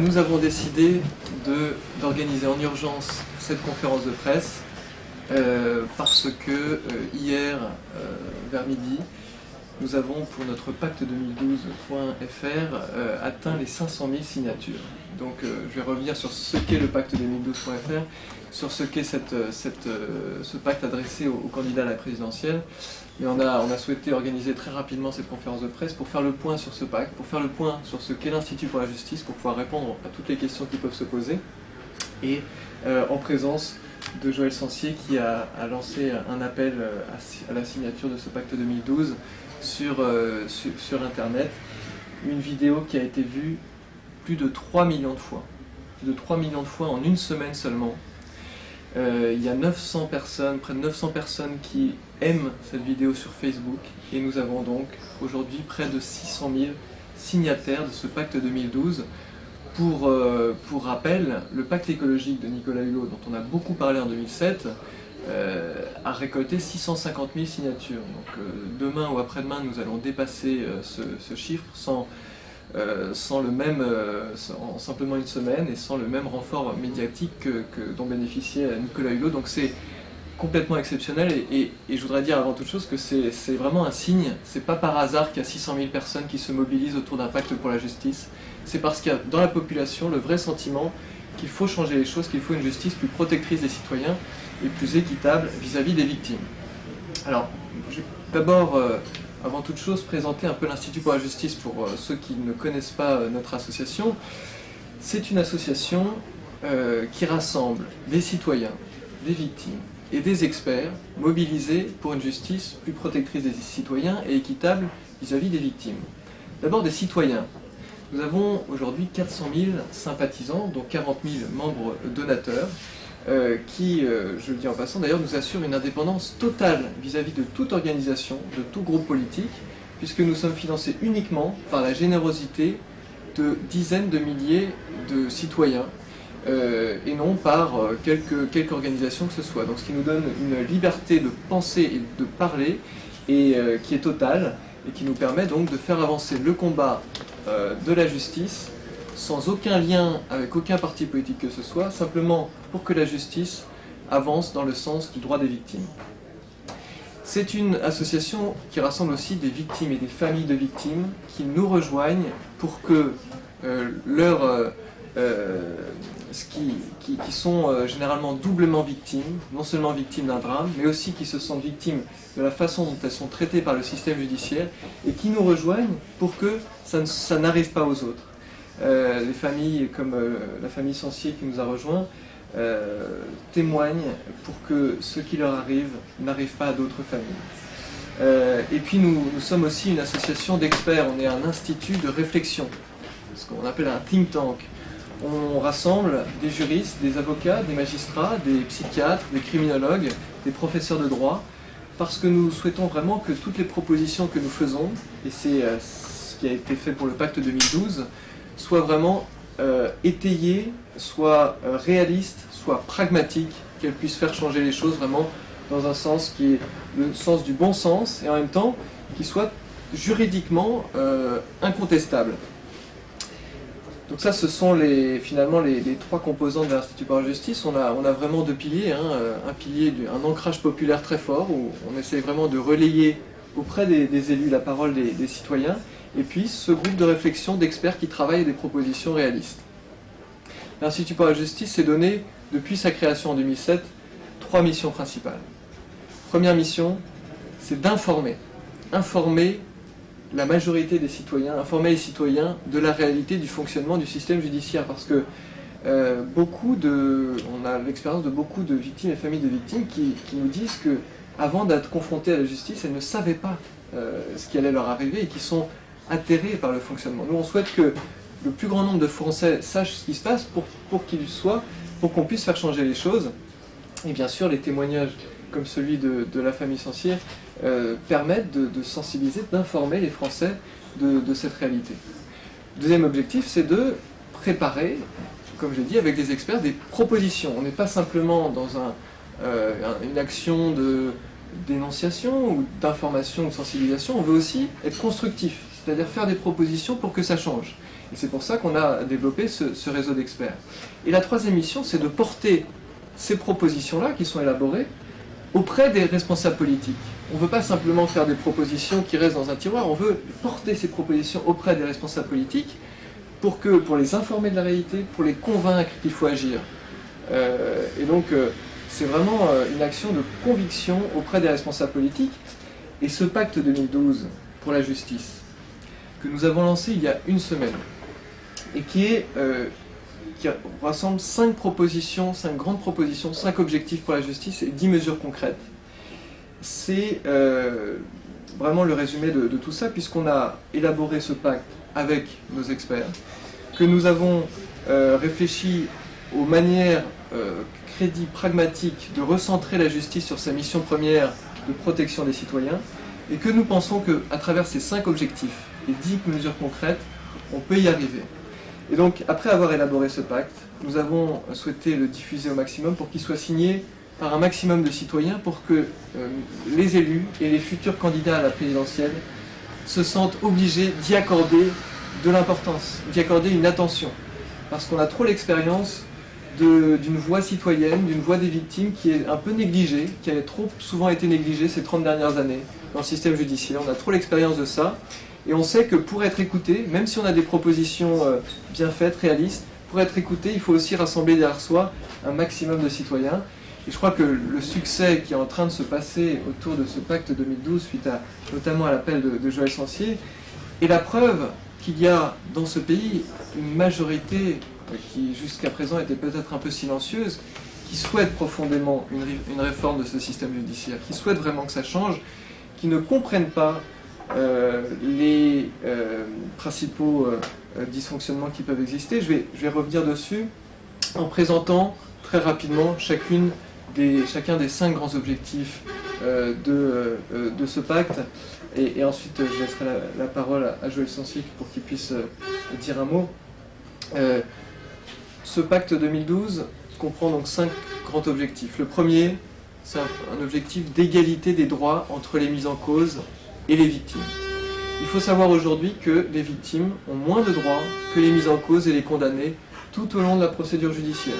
Nous avons décidé d'organiser en urgence cette conférence de presse parce que hier, vers midi, nous avons pour notre pacte2012.fr atteint les 500 000 signatures. Donc je vais revenir sur ce qu'est le pacte2012.fr, sur ce qu'est ce pacte adressé aux candidats à la présidentielle. Mais on a souhaité organiser très rapidement cette conférence de presse pour faire le point sur ce pacte, pour faire le point sur ce qu'est l'Institut pour la justice, pour pouvoir répondre à toutes les questions qui peuvent se poser. Et en présence de Joël Sancier qui a lancé un appel à la signature de ce pacte 2012 sur Internet. Une vidéo qui a été vue plus de 3 millions de fois. Plus de 3 millions de fois en une semaine seulement. Il y a 900 personnes, près de 900 personnes qui aiment cette vidéo sur Facebook et nous avons donc aujourd'hui près de 600 000 signataires de ce pacte 2012. Pour rappel, le pacte écologique de Nicolas Hulot, dont on a beaucoup parlé en 2007, a récolté 650 000 signatures. Donc demain ou après-demain, nous allons dépasser ce chiffre sans simplement une semaine et sans le même renfort médiatique dont bénéficiait Nicolas Hulot. Donc c'est complètement exceptionnel et je voudrais dire avant toute chose que c'est vraiment un signe. C'est pas par hasard qu'il y a 600 000 personnes qui se mobilisent autour d'un pacte pour la justice. C'est parce qu'il y a dans la population le vrai sentiment qu'il faut changer les choses, qu'il faut une justice plus protectrice des citoyens et plus équitable vis-à-vis des victimes. Alors, je vais d'abord, avant toute chose, présenter un peu l'Institut pour la justice pour ceux qui ne connaissent pas notre association. C'est une association qui rassemble des citoyens, des victimes et des experts mobilisés pour une justice plus protectrice des citoyens et équitable vis-à-vis des victimes. D'abord des citoyens. Nous avons aujourd'hui 400 000 sympathisants, dont 40 000 membres donateurs, qui, je le dis en passant d'ailleurs, nous assurent une indépendance totale vis-à-vis de toute organisation, de tout groupe politique, puisque nous sommes financés uniquement par la générosité de dizaines de milliers de citoyens, et non par quelque organisation que ce soit. Donc ce qui nous donne une liberté de penser et de parler, et qui est totale, et qui nous permet donc de faire avancer le combat de la justice sans aucun lien avec aucun parti politique que ce soit, simplement pour que la justice avance dans le sens du droit des victimes. C'est une association qui rassemble aussi des victimes et des familles de victimes qui nous rejoignent pour que qui sont généralement doublement victimes, non seulement victimes d'un drame, mais aussi qui se sentent victimes de la façon dont elles sont traitées par le système judiciaire, et qui nous rejoignent pour que ça n'arrive pas aux autres. Les familles comme la famille Sancier qui nous a rejoints témoignent pour que ce qui leur arrive n'arrive pas à d'autres familles. Et puis nous sommes aussi une association d'experts, on est un institut de réflexion, ce qu'on appelle un think tank. On rassemble des juristes, des avocats, des magistrats, des psychiatres, des criminologues, des professeurs de droit, parce que nous souhaitons vraiment que toutes les propositions que nous faisons, et c'est ce qui a été fait pour le pacte 2012, soient vraiment étayées, soient réalistes, soient pragmatiques, qu'elles puissent faire changer les choses vraiment dans un sens qui est le sens du bon sens, et en même temps qui soit juridiquement incontestable. Donc ça, ce sont finalement les trois composantes de l'Institut pour la justice. On a vraiment deux piliers, un pilier, un ancrage populaire très fort, où on essaie vraiment de relayer auprès des élus la parole des citoyens, et puis ce groupe de réflexion d'experts qui travaillent à des propositions réalistes. L'Institut pour la justice s'est donné, depuis sa création en 2007, 3 missions principales. Première mission, c'est d'informer. Informer la majorité des citoyens, informer les citoyens de la réalité du fonctionnement du système judiciaire, parce que on a l'expérience de beaucoup de victimes et familles de victimes qui nous disent que avant d'être confrontés à la justice, elles ne savaient pas ce qui allait leur arriver et qui sont atterrés par le fonctionnement. Nous, on souhaite que le plus grand nombre de Français sachent ce qui se passe pour qu'on puisse faire changer les choses. Et bien sûr, les témoignages comme celui de la famille Sancier permettent de sensibiliser, d'informer les Français de cette réalité. Deuxième objectif, c'est de préparer, comme j'ai dit, avec des experts, des propositions. On n'est pas simplement dans une action dénonciation ou d'information ou de sensibilisation, on veut aussi être constructif, c'est-à-dire faire des propositions pour que ça change. Et c'est pour ça qu'on a développé ce réseau d'experts. Et la troisième mission, c'est de porter ces propositions-là qui sont élaborées auprès des responsables politiques. On ne veut pas simplement faire des propositions qui restent dans un tiroir, on veut porter ces propositions auprès des responsables politiques pour les informer de la réalité, pour les convaincre qu'il faut agir. Et donc, c'est vraiment une action de conviction auprès des responsables politiques. Et ce pacte 2012 pour la justice, que nous avons lancé il y a une semaine, et qui rassemble 5 propositions, 5 grandes propositions, 5 objectifs pour la justice et 10 mesures concrètes. C'est vraiment le résumé de tout ça, puisqu'on a élaboré ce pacte avec nos experts, que nous avons réfléchi aux manières crédibles, pragmatiques, de recentrer la justice sur sa mission première de protection des citoyens, et que nous pensons qu'à travers ces 5 objectifs et 10 mesures concrètes, on peut y arriver. Et donc, après avoir élaboré ce pacte, nous avons souhaité le diffuser au maximum pour qu'il soit signé par un maximum de citoyens, pour que les élus et les futurs candidats à la présidentielle se sentent obligés d'y accorder de l'importance, d'y accorder une attention. Parce qu'on a trop l'expérience d'une voix citoyenne, d'une voix des victimes qui est un peu négligée, qui a trop souvent été négligée ces 30 dernières années dans le système judiciaire. On a trop l'expérience de ça. Et on sait que pour être écouté, même si on a des propositions bien faites, réalistes, pour être écouté, il faut aussi rassembler derrière soi un maximum de citoyens. Et je crois que le succès qui est en train de se passer autour de ce pacte 2012, suite notamment à l'appel de Joël Sancier, est la preuve qu'il y a dans ce pays une majorité qui jusqu'à présent était peut-être un peu silencieuse, qui souhaite profondément une réforme de ce système judiciaire, qui souhaite vraiment que ça change, qui ne comprennent pas les principaux dysfonctionnements qui peuvent exister. Je vais revenir dessus en présentant très rapidement chacun des 5 grands objectifs de ce pacte. Et ensuite, je laisserai la parole à Joël Sancier pour qu'il puisse dire un mot. Ce pacte 2012 comprend donc 5 grands objectifs. Le premier, c'est un objectif d'égalité des droits entre les mises en cause et les victimes. Il faut savoir aujourd'hui que les victimes ont moins de droits que les mises en cause et les condamnés tout au long de la procédure judiciaire.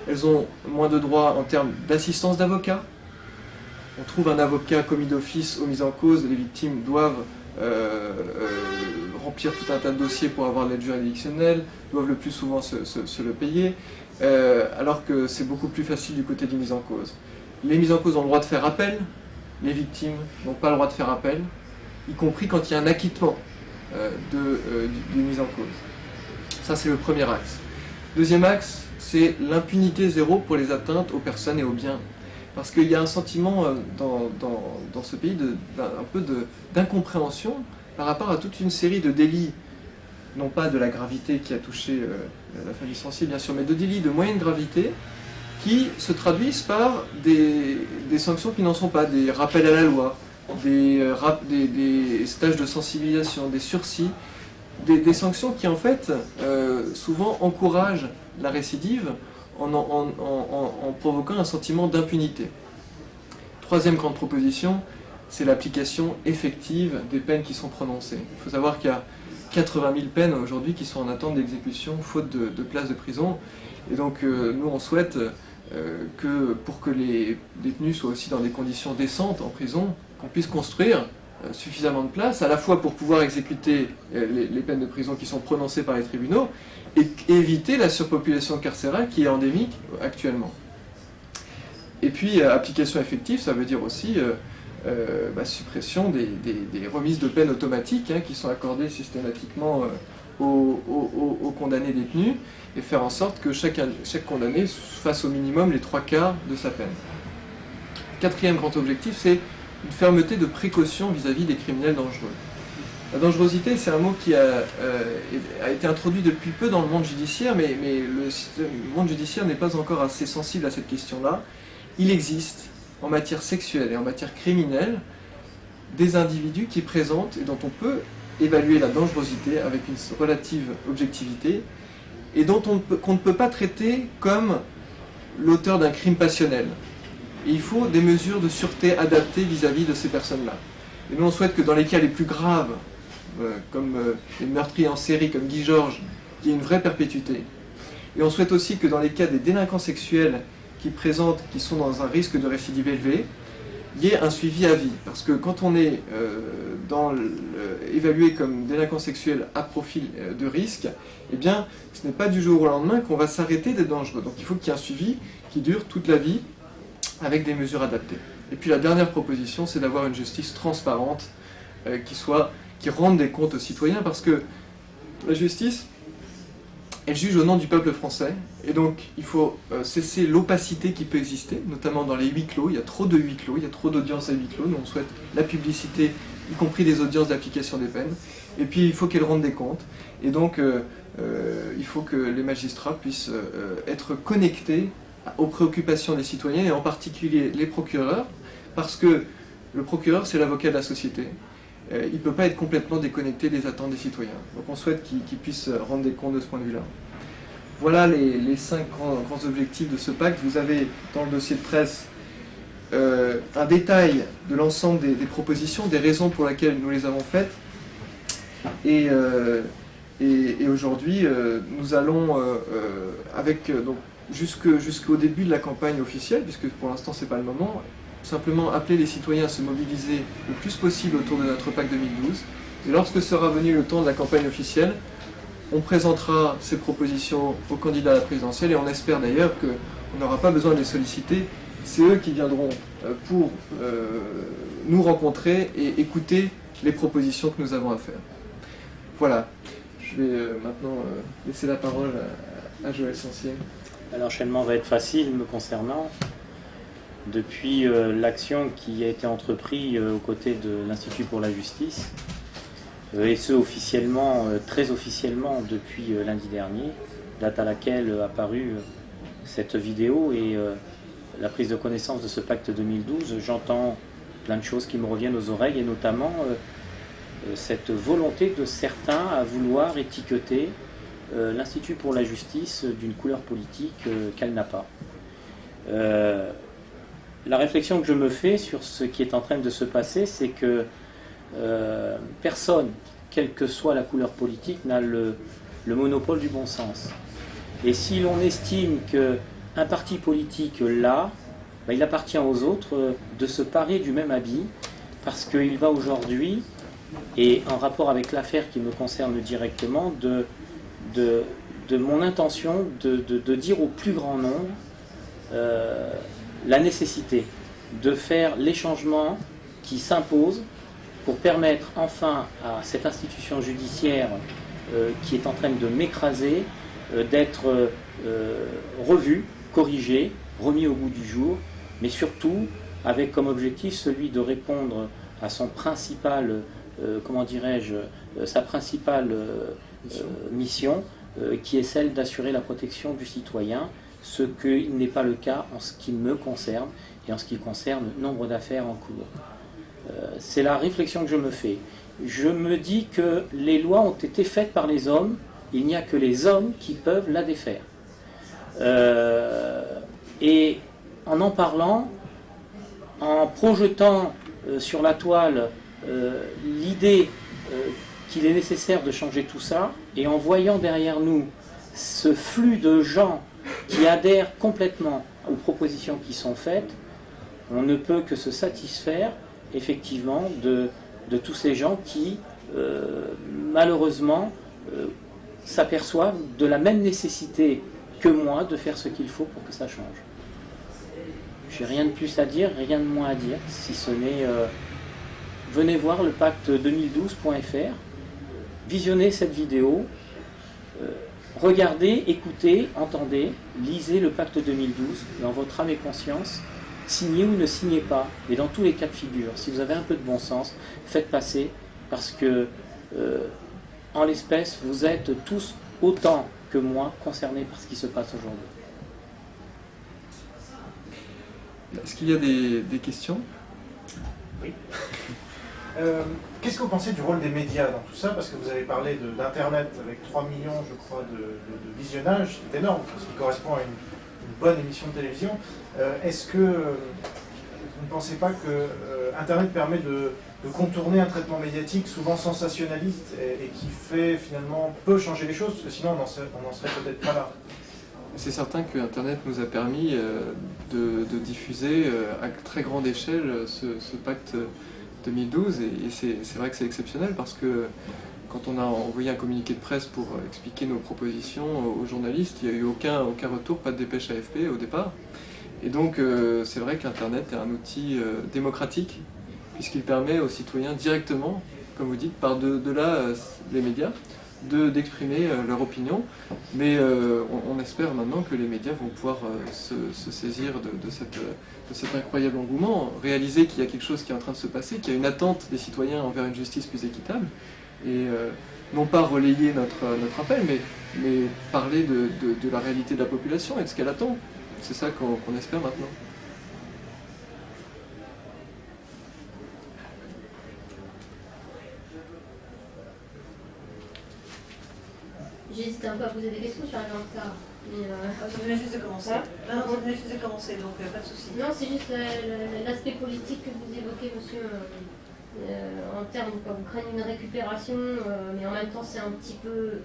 Elles ont moins de droits en termes d'assistance d'avocat. On trouve un avocat commis d'office aux mises en cause, les victimes doivent remplir tout un tas de dossiers pour avoir l'aide juridictionnelle, doivent le plus souvent se le payer, alors que c'est beaucoup plus facile du côté des mises en cause. Les mises en cause ont le droit de faire appel, les victimes n'ont pas le droit de faire appel, y compris quand il y a un acquittement d'une mise en cause. Ça, c'est le premier axe. Deuxième axe, c'est l'impunité zéro pour les atteintes aux personnes et aux biens. Parce qu'il y a un sentiment dans ce pays un peu d'incompréhension par rapport à toute une série de délits, non pas de la gravité qui a touché la famille Sancier, bien sûr, mais de délits de moyenne gravité qui se traduisent par des sanctions qui n'en sont pas, des rappels à la loi, des stages de sensibilisation, des sursis, des sanctions qui en fait souvent encouragent la récidive en provoquant un sentiment d'impunité. Troisième grande proposition, c'est l'application effective des peines qui sont prononcées. Il faut savoir qu'il y a 80 000 peines aujourd'hui qui sont en attente d'exécution faute de places de prison. Et donc nous on souhaite que pour que les détenus soient aussi dans des conditions décentes en prison, qu'on puisse construire suffisamment de places, à la fois pour pouvoir exécuter les peines de prison qui sont prononcées par les tribunaux et éviter la surpopulation carcérale qui est endémique actuellement. Et puis application effective, ça veut dire aussi suppression des remises de peine automatiques qui sont accordées systématiquement aux condamnés détenus et faire en sorte que chaque condamné fasse au minimum les 3/4 de sa peine. Quatrième grand objectif, c'est une fermeté de précaution vis-à-vis des criminels dangereux. La dangerosité, c'est un mot qui a été introduit depuis peu dans le monde judiciaire, mais le monde judiciaire n'est pas encore assez sensible à cette question-là. Il existe, en matière sexuelle et en matière criminelle, des individus qui présentent et dont on peut évaluer la dangerosité avec une relative objectivité et qu'on ne peut pas traiter comme l'auteur d'un crime passionnel. Et il faut des mesures de sûreté adaptées vis-à-vis de ces personnes-là. Et nous, on souhaite que dans les cas les plus graves, comme les meurtriers en série, comme Guy Georges, qu'il y ait une vraie perpétuité. Et on souhaite aussi que dans les cas des délinquants sexuels qui sont dans un risque de récidive élevé, il y ait un suivi à vie. Parce que quand on est évalué comme délinquant sexuel à profil de risque, eh bien, ce n'est pas du jour au lendemain qu'on va s'arrêter d'être dangereux. Donc il faut qu'il y ait un suivi qui dure toute la vie avec des mesures adaptées. Et puis la dernière proposition, c'est d'avoir une justice transparente qui rende des comptes aux citoyens, parce que la justice, elle juge au nom du peuple français, et donc il faut cesser l'opacité qui peut exister, notamment dans les huis clos. Il y a trop de huis clos, il y a trop d'audiences à huis clos. Nous, on souhaite la publicité, y compris des audiences d'application des peines. Et puis il faut qu'elle rende des comptes. Et donc il faut que les magistrats puissent être connectés aux préoccupations des citoyens, et en particulier les procureurs, parce que le procureur, c'est l'avocat de la société. Il ne peut pas être complètement déconnecté des attentes des citoyens. Donc on souhaite qu'il puisse rendre des comptes de ce point de vue-là. Voilà les 5 grands objectifs de ce pacte. Vous avez dans le dossier de presse un détail de l'ensemble des propositions, des raisons pour lesquelles nous les avons faites. Et aujourd'hui, nous allons, jusqu'au début de la campagne officielle, puisque pour l'instant ce n'est pas le moment, simplement appeler les citoyens à se mobiliser le plus possible autour de notre pacte 2012. Et lorsque sera venu le temps de la campagne officielle, on présentera ces propositions aux candidats à la présidentielle, et on espère d'ailleurs qu'on n'aura pas besoin de les solliciter. C'est eux qui viendront pour nous rencontrer et écouter les propositions que nous avons à faire. Voilà. Je vais maintenant laisser la parole à Joël Sancier. L'enchaînement va être facile me concernant. Depuis l'action qui a été entreprise aux côtés de l'Institut pour la justice, et ce officiellement, très officiellement depuis lundi dernier, date à laquelle a apparu cette vidéo et la prise de connaissance de ce pacte 2012, j'entends plein de choses qui me reviennent aux oreilles, et notamment cette volonté de certains à vouloir étiqueter l'Institut pour la justice d'une couleur politique qu'elle n'a pas. La réflexion que je me fais sur ce qui est en train de se passer, c'est que personne, quelle que soit la couleur politique, n'a le monopole du bon sens. Et si l'on estime qu'un parti politique l'a, ben il appartient aux autres de se parer du même habit, parce qu'il va aujourd'hui, et en rapport avec l'affaire qui me concerne directement, de mon intention de dire au plus grand nombre la nécessité de faire les changements qui s'imposent pour permettre enfin à cette institution judiciaire qui est en train de m'écraser d'être revue, corrigée, remis au goût du jour, mais surtout avec comme objectif celui de répondre à son principal, sa principale mission, qui est celle d'assurer la protection du citoyen, ce qui n'est pas le cas en ce qui me concerne et en ce qui concerne nombre d'affaires en cours. C'est la réflexion que je me fais. Je me dis que les lois ont été faites par les hommes, il n'y a que les hommes qui peuvent la défaire. Et en parlant, en projetant sur la toile l'idée qu'il est nécessaire de changer tout ça, et en voyant derrière nous ce flux de gens qui adhèrent complètement aux propositions qui sont faites, on ne peut que se satisfaire effectivement de tous ces gens qui malheureusement s'aperçoivent de la même nécessité que moi de faire ce qu'il faut pour que ça change. J'ai rien de plus à dire, rien de moins à dire, si ce n'est venez voir le pacte2012.fr, visionnez cette vidéo, regardez, écoutez, entendez, lisez le pacte 2012, et en votre âme et conscience, signez ou ne signez pas, et dans tous les cas de figure, si vous avez un peu de bon sens, faites passer, parce que en l'espèce, vous êtes tous autant que moi concernés par ce qui se passe aujourd'hui. Est-ce qu'il y a des questions? Oui. Qu'est-ce que vous pensez du rôle des médias dans tout ça? Parce que vous avez parlé d'Internet avec 3 millions, je crois, de visionnages, c'est énorme, parce qu'il correspond à bonne émission de télévision. Est-ce que vous ne pensez pas que Internet permet de contourner un traitement médiatique souvent sensationnaliste et qui fait finalement peu changer les choses, parce que sinon on n'en serait peut-être pas là. C'est certain que Internet nous a permis de diffuser à très grande échelle ce pacte 2012 et c'est vrai que c'est exceptionnel parce que quand on a envoyé un communiqué de presse pour expliquer nos propositions aux journalistes, il n'y a eu aucun retour, pas de dépêche AFP au départ. Et donc c'est vrai qu'Internet est un outil démocratique puisqu'il permet aux citoyens directement, comme vous dites, par de là les médias, d'exprimer leur opinion. Mais on espère maintenant que les médias vont pouvoir se saisir de cet incroyable engouement, réaliser qu'il y a quelque chose qui est en train de se passer, qu'il y a une attente des citoyens envers une justice plus équitable, et non pas relayer notre appel, mais parler de la réalité de la population et de ce qu'elle attend. C'est ça qu'on espère maintenant. J'hésite un peu à poser des questions, je suis arrivée en retard. Ça venait juste de commencer. Non, ça venait juste de commencer, donc pas de souci. Non, c'est juste l'aspect politique que vous évoquez, monsieur, en termes, quand vous craignez une récupération, mais en même temps c'est un petit peu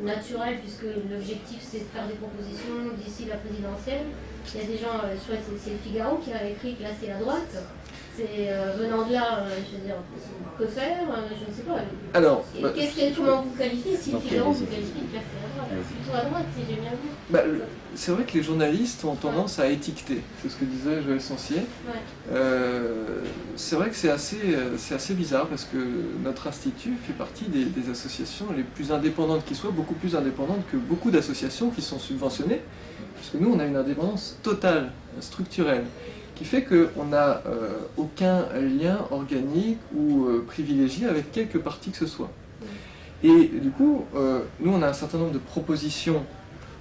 naturel, puisque l'objectif c'est de faire des propositions d'ici la présidentielle. Il y a des gens, c'est le Figaro qui a écrit que là c'est à droite. C'est venant de là, je veux dire, que faire, je ne sais pas. Alors, comment vous qualifiez si le Figaro vous qualifie que là c'est à droite? Plutôt à droite, si j'ai bien vu. C'est vrai que les journalistes ont tendance à étiqueter, c'est ce que disait Joël Sancier. Ouais. C'est vrai que c'est assez bizarre parce que notre institut fait partie des associations les plus indépendantes qui soient, beaucoup plus indépendantes que beaucoup d'associations qui sont subventionnées, parce que nous on a une indépendance totale, structurelle, qui fait qu'on n'a aucun lien organique ou privilégié avec quelque parti que ce soit. Et du coup, nous on a un certain nombre de propositions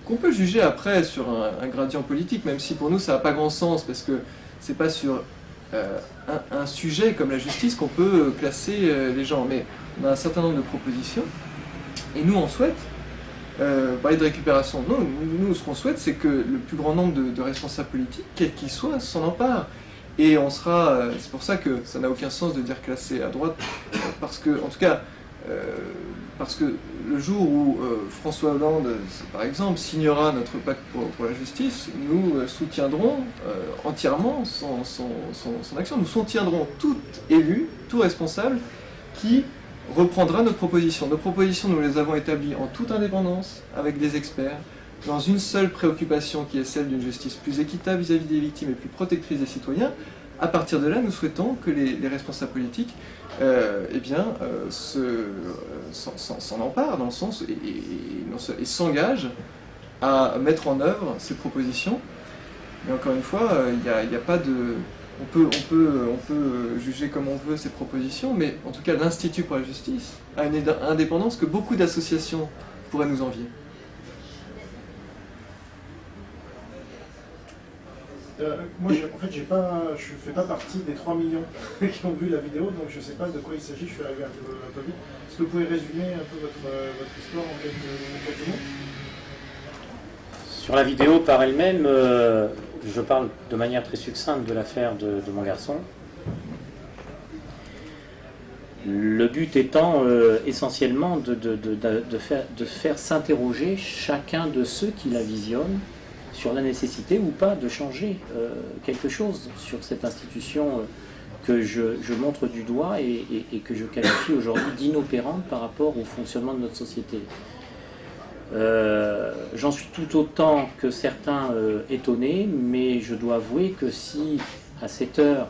qu'on peut juger après sur un gradient politique, même si pour nous ça n'a pas grand sens, parce que c'est pas sur un sujet comme la justice qu'on peut classer les gens. Mais on a un certain nombre de propositions, et nous on souhaite parler de récupération. Non, nous ce qu'on souhaite c'est que le plus grand nombre de responsables politiques, quels qu'ils soient, s'en emparent. Et on sera, c'est pour ça que ça n'a aucun sens de dire classer à droite, parce que, en tout cas, parce que le jour où François Hollande, par exemple, signera notre pacte pour la justice, nous soutiendrons entièrement son action. Nous soutiendrons tout élu, tout responsable qui reprendra notre proposition. Nos propositions, nous les avons établies en toute indépendance, avec des experts, dans une seule préoccupation qui est celle d'une justice plus équitable vis-à-vis des victimes et plus protectrice des citoyens. À partir de là, nous souhaitons que les responsables politiques s'en emparent dans le sens et s'engagent à mettre en œuvre ces propositions. Mais encore une fois, il n'y a pas de... On peut juger comme on veut ces propositions, mais en tout cas l'Institut pour la justice a une indépendance que beaucoup d'associations pourraient nous envier. Moi, en fait, je fais pas partie des 3 millions qui ont vu la vidéo, donc je ne sais pas de quoi il s'agit, je suis arrivé un peu vite. Est-ce que vous pouvez résumer un peu votre histoire en quelques mots? Sur la vidéo par elle-même, je parle de manière très succincte de l'affaire de mon garçon. Le but étant essentiellement de faire s'interroger chacun de ceux qui la visionnent sur la nécessité ou pas de changer quelque chose sur cette institution que je montre du doigt et que je qualifie aujourd'hui d'inopérante par rapport au fonctionnement de notre société. J'en suis tout autant que certains étonnés, mais je dois avouer que si à cette heure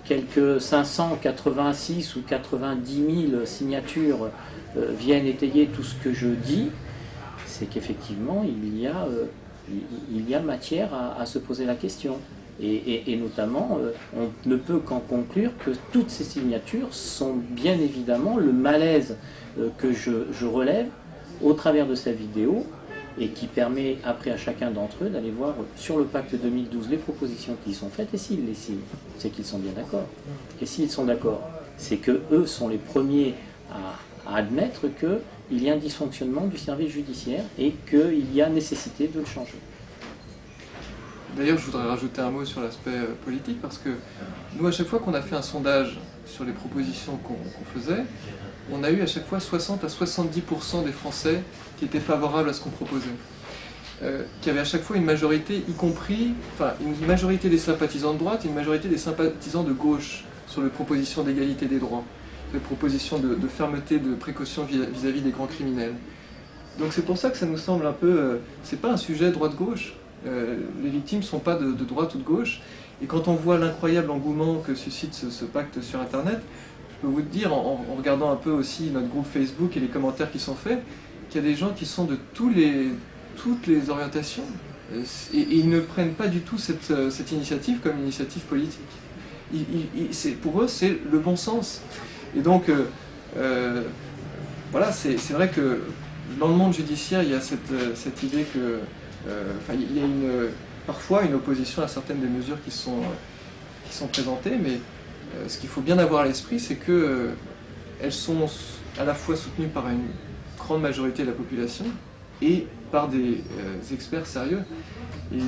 quelques 586 ou 90 000 signatures viennent étayer tout ce que je dis, c'est qu'effectivement il y a matière à se poser la question. Et notamment, on ne peut qu'en conclure que toutes ces signatures sont bien évidemment le malaise que je relève au travers de sa vidéo, et qui permet après à chacun d'entre eux d'aller voir sur le pacte 2012 les propositions qui y sont faites, et s'ils les signent, c'est qu'ils sont bien d'accord. Et s'ils sont d'accord, c'est qu'eux sont les premiers à admettre qu'il y a un dysfonctionnement du service judiciaire et qu'il y a nécessité de le changer. D'ailleurs, je voudrais rajouter un mot sur l'aspect politique, parce que nous, à chaque fois qu'on a fait un sondage sur les propositions qu'on faisait, on a eu à chaque fois 60 à 70% des Français qui étaient favorables à ce qu'on proposait. Qui avait à chaque fois une majorité, y compris, enfin, une majorité des sympathisants de droite et une majorité des sympathisants de gauche sur les propositions d'égalité des droits, les propositions de fermeté, de précaution vis-à-vis des grands criminels. Donc c'est pour ça que ça nous semble un peu... c'est pas un sujet droite-gauche. Les victimes ne sont pas de droite ou de gauche. Et quand on voit l'incroyable engouement que suscite ce pacte sur Internet, je peux vous dire, en regardant un peu aussi notre groupe Facebook et les commentaires qui sont faits, qu'il y a des gens qui sont de toutes les orientations. Et ils ne prennent pas du tout cette initiative comme une initiative politique. Pour eux, c'est le bon sens. Et donc, voilà, c'est vrai que dans le monde judiciaire, il y a cette idée que... il y a parfois une opposition à certaines des mesures qui sont présentées, mais ce qu'il faut bien avoir à l'esprit, c'est qu'elles sont à la fois soutenues par une grande majorité de la population et par des experts sérieux. Et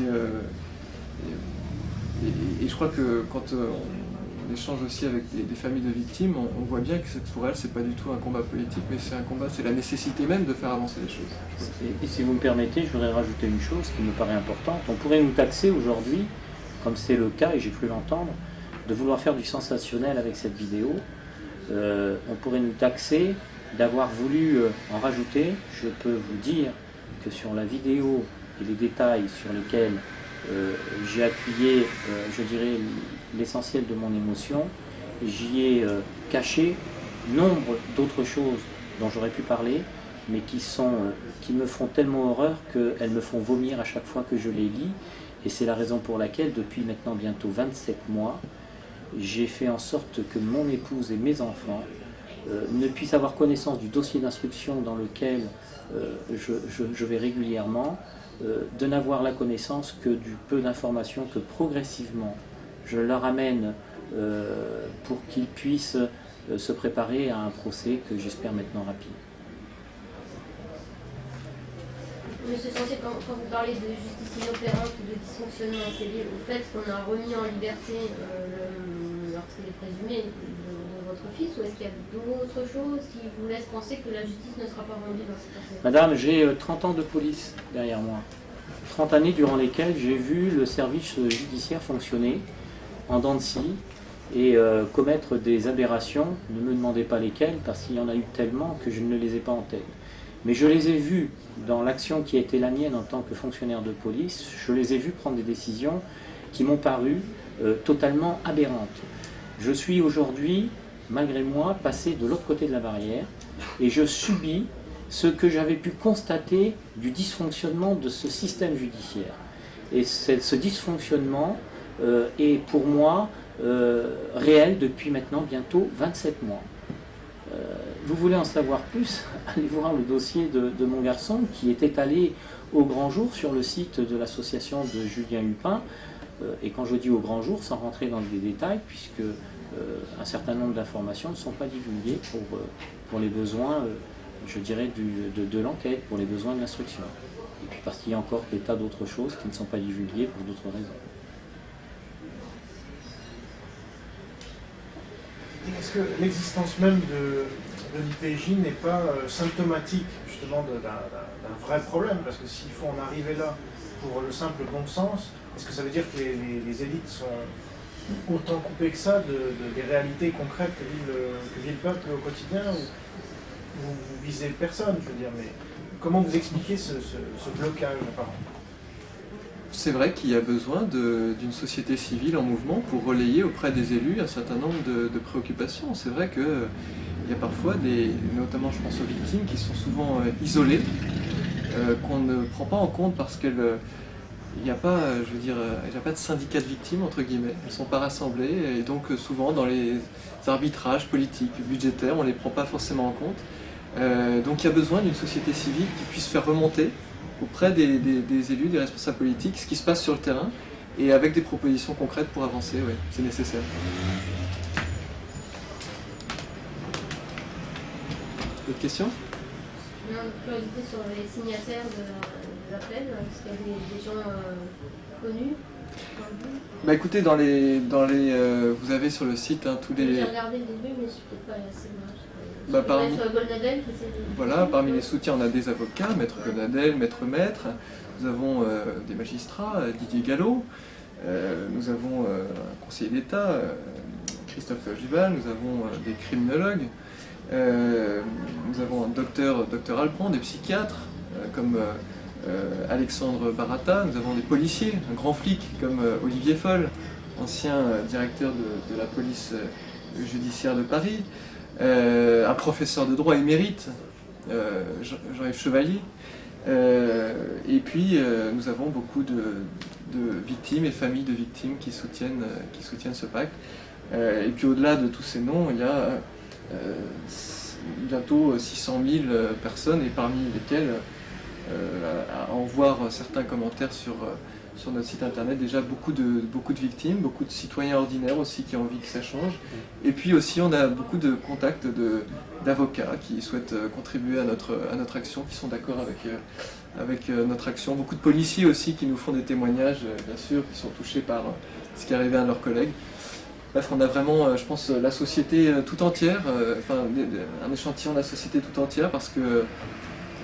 je crois que quand on échange aussi avec des familles de victimes, on voit bien que pour elles, c'est pas du tout un combat politique, mais c'est la nécessité même de faire avancer les choses. Et si vous me permettez, je voudrais rajouter une chose qui me paraît importante. On pourrait nous taxer aujourd'hui, comme c'est le cas, et j'ai cru l'entendre, de vouloir faire du sensationnel avec cette vidéo. On pourrait nous taxer d'avoir voulu en rajouter. Je peux vous dire que sur la vidéo et les détails sur lesquels j'ai appuyé, je dirais, l'essentiel de mon émotion, j'y ai caché nombre d'autres choses dont j'aurais pu parler, mais qui me font tellement horreur qu'elles me font vomir à chaque fois que je les lis. Et c'est la raison pour laquelle, depuis maintenant bientôt 27 mois, j'ai fait en sorte que mon épouse et mes enfants ne puissent avoir connaissance du dossier d'instruction dans lequel je vais régulièrement, de n'avoir la connaissance que du peu d'informations que progressivement je leur amène pour qu'ils puissent se préparer à un procès que j'espère maintenant rapide. Monsieur Sancier, quand vous parlez de justice inopérante ou de dysfonctionnement, c'est lié au fait qu'on a remis en liberté lorsqu'il est présumé de votre fils, ou est-ce qu'il y a d'autres choses qui vous laissent penser que la justice ne sera pas rendue dans cette affaire? Madame, j'ai 30 ans de police derrière moi. 30 années durant lesquelles j'ai vu le service judiciaire fonctionner en dents de scie et commettre des aberrations. Ne me demandez pas lesquelles, parce qu'il y en a eu tellement que je ne les ai pas en tête. Mais je les ai vus dans l'action qui a été la mienne en tant que fonctionnaire de police, je les ai vus prendre des décisions qui m'ont paru totalement aberrantes. Je suis aujourd'hui, malgré moi, passé de l'autre côté de la barrière et je subis ce que j'avais pu constater du dysfonctionnement de ce système judiciaire. Et ce dysfonctionnement est pour moi réel depuis maintenant bientôt 27 mois. Vous voulez en savoir plus? Allez voir le dossier de mon garçon qui était allé au grand jour sur le site de l'association de Julien Hupin. Et quand je dis au grand jour, sans rentrer dans les détails, puisque un certain nombre d'informations ne sont pas divulguées pour les besoins, je dirais, de l'enquête, pour les besoins de l'instruction. Et puis parce qu'il y a encore des tas d'autres choses qui ne sont pas divulguées pour d'autres raisons. Est-ce que l'existence même de l'IPJ n'est pas symptomatique justement d'un vrai problème? Parce que s'il faut en arriver là pour le simple bon sens, est-ce que ça veut dire que les élites sont autant coupées que ça des réalités concrètes que vit le peuple au quotidien? Ou vous visez personne, je veux dire, mais comment vous expliquez ce blocage apparent? C'est vrai qu'il y a besoin d'une société civile en mouvement pour relayer auprès des élus un certain nombre de préoccupations. C'est vrai qu'il y a parfois notamment je pense aux victimes, qui sont souvent isolées, qu'on ne prend pas en compte parce qu'il n'y a pas, il n'y a pas de syndicat de victimes, entre guillemets. Elles ne sont pas rassemblées et donc souvent dans les arbitrages politiques, budgétaires, on ne les prend pas forcément en compte. Donc il y a besoin d'une société civile qui puisse faire remonter auprès des élus, des responsables politiques, ce qui se passe sur le terrain, et avec des propositions concrètes pour avancer, oui, c'est nécessaire. D'autres questions? Non, curiosité sur les signataires de l'appel, est-ce qu'il y a des gens connus Bah écoutez, vous avez sur le site tous les... J'ai regardé le début, mais je suis peut-être pas assez loin. Bah, parmi... Goldnadel, Voilà, parmi les soutiens, on a des avocats, Maître Goldnadel, Maître. Nous avons des magistrats, Didier Gallo. Nous avons un conseiller d'État, Christophe Gival. Nous avons des criminologues. Nous avons un docteur Alpran, des psychiatres, comme Alexandre Barata. Nous avons des policiers, un grand flic comme Olivier Foll, ancien directeur de la police judiciaire de Paris. Un professeur de droit émérite, Jean-Yves Chevalier. Et puis nous avons beaucoup de victimes et familles de victimes qui soutiennent ce pacte. Et puis au-delà de tous ces noms, il y a bientôt 600 000 personnes, et parmi lesquelles, à en voir certains commentaires sur notre site internet, déjà beaucoup de victimes, beaucoup de citoyens ordinaires aussi qui ont envie que ça change. Et puis aussi on a beaucoup de contacts d'avocats qui souhaitent contribuer à notre action, qui sont d'accord avec notre action. Beaucoup de policiers aussi qui nous font des témoignages, bien sûr, qui sont touchés par ce qui est arrivé à leurs collègues. Bref, on a vraiment, je pense, la société tout entière, un échantillon de la société tout entière, parce que,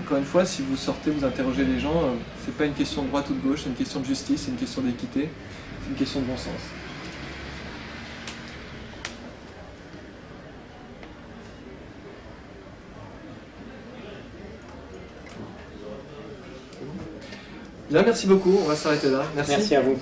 encore une fois, si vous sortez, vous interrogez les gens, c'est pas une question de droite ou de gauche, c'est une question de justice, c'est une question d'équité, c'est une question de bon sens. Bien, merci beaucoup, on va s'arrêter là. Merci à vous.